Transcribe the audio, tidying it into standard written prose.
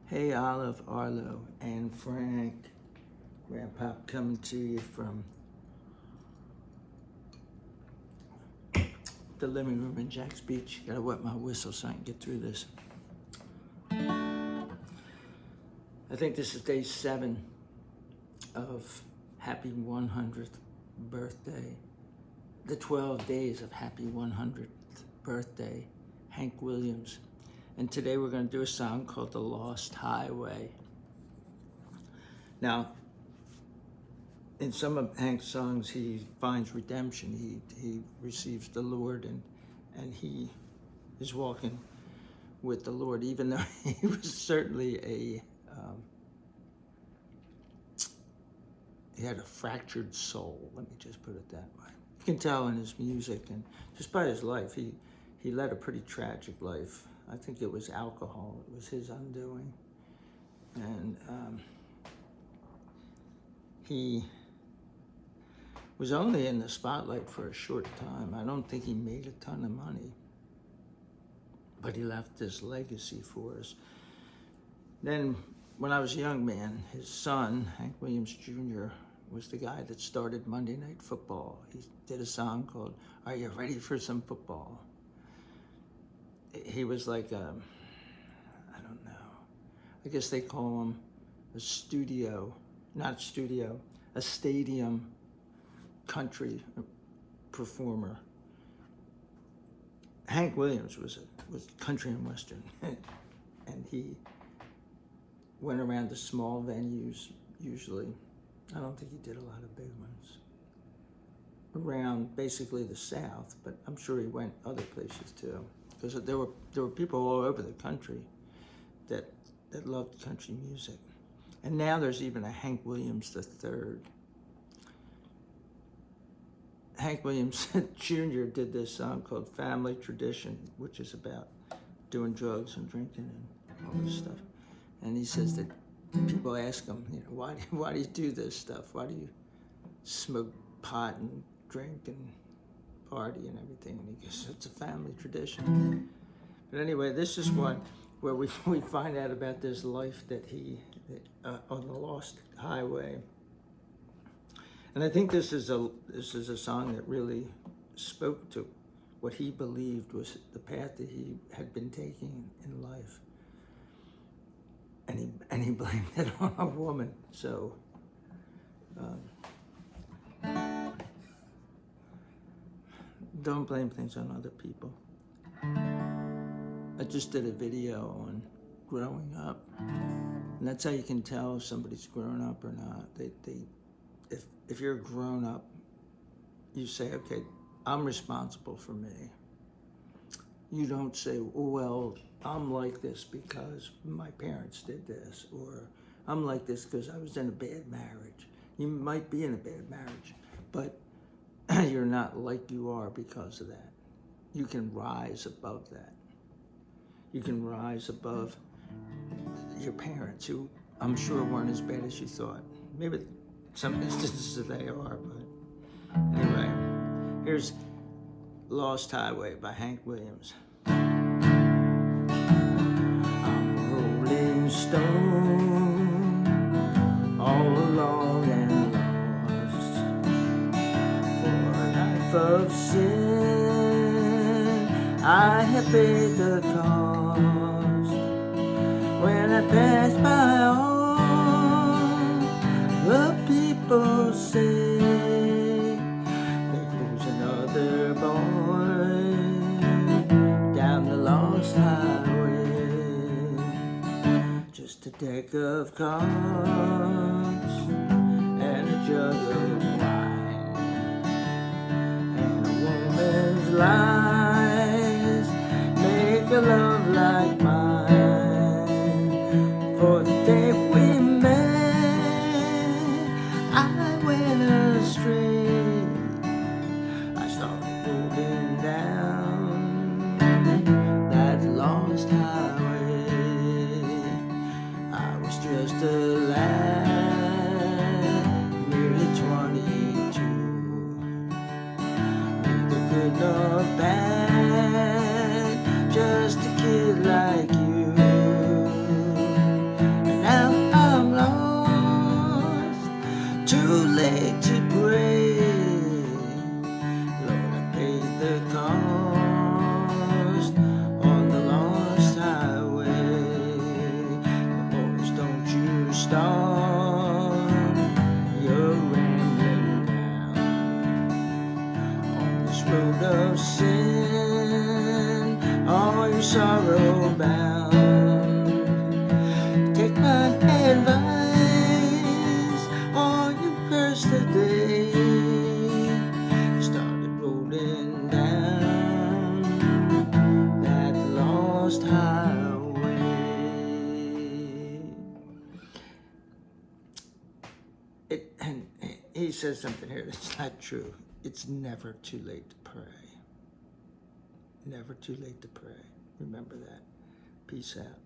Hey, Olive, Arlo, and Frank. Grandpa coming to you from the living room in Jack's Beach. Gotta wet my whistle so I can get through this. I think this is day 7 of happy 100th birthday. The 12 days of happy 100th birthday, Hank Williams. And today we're gonna do a song called The Lost Highway. Now, in some of Hank's songs, he finds redemption. He receives the Lord, and he is walking with the Lord, even though he was certainly he had a fractured soul. Let me just put it that way. You can tell in his music and just by his life, he led a pretty tragic life. I think it was alcohol. It was his undoing, and he was only in the spotlight for a short time. I don't think he made a ton of money, but he left this legacy for us. Then, when I was a young man, his son, Hank Williams Jr., was the guy that started Monday Night Football. He did a song called, "Are You Ready for Some Football?" He was like I don't know, I guess they call him a stadium country performer. Hank Williams was country and western, and he went around to small venues usually. I don't think he did a lot of big ones around basically the South, but I'm sure he went other places too, because there were people all over the country that loved country music. And now there's even a Hank Williams III. Hank Williams Jr. did this song called Family Tradition, which is about doing drugs and drinking and all this stuff. And he says that people ask him, why do you do this stuff? Why do you smoke pot and drink and party and everything? And he goes, it's a family tradition. But anyway, this is one where we find out about this life that on the Lost Highway. And I think this is a song that really spoke to what he believed was the path that he had been taking in life. And he blamed it on a woman. So don't blame things on other people. I just did a video on growing up, and that's how you can tell if somebody's grown up or not. If you're grown up, you say, okay, I'm responsible for me. You don't say, well, I'm like this because my parents did this, or I'm like this because I was in a bad marriage. You might be in a bad marriage, but you're not like you are because of that. You can rise above that. You can rise above your parents, who I'm sure weren't as bad as you thought. Maybe some instances they are, but anyway, here's Lost Highway by Hank Williams. I'm a rolling stone, all alone and lost. For a life of sin, I have paid the cost. When I pass by all the people say, there goes another boy down the lost highway. Just a deck of cards and a jug of wine, and a woman's lies make a love like mine. For the day we met, I went astray. I started rolling down that lost highway. I was just a lad, nearly 20 dawn, you're rambling down on this road of sin, all your sorrow bound. Take my advice, all you curse the day started rolling down that lost highway. And he says something here that's not true. It's never too late to pray. Never too late to pray. Remember that. Peace out.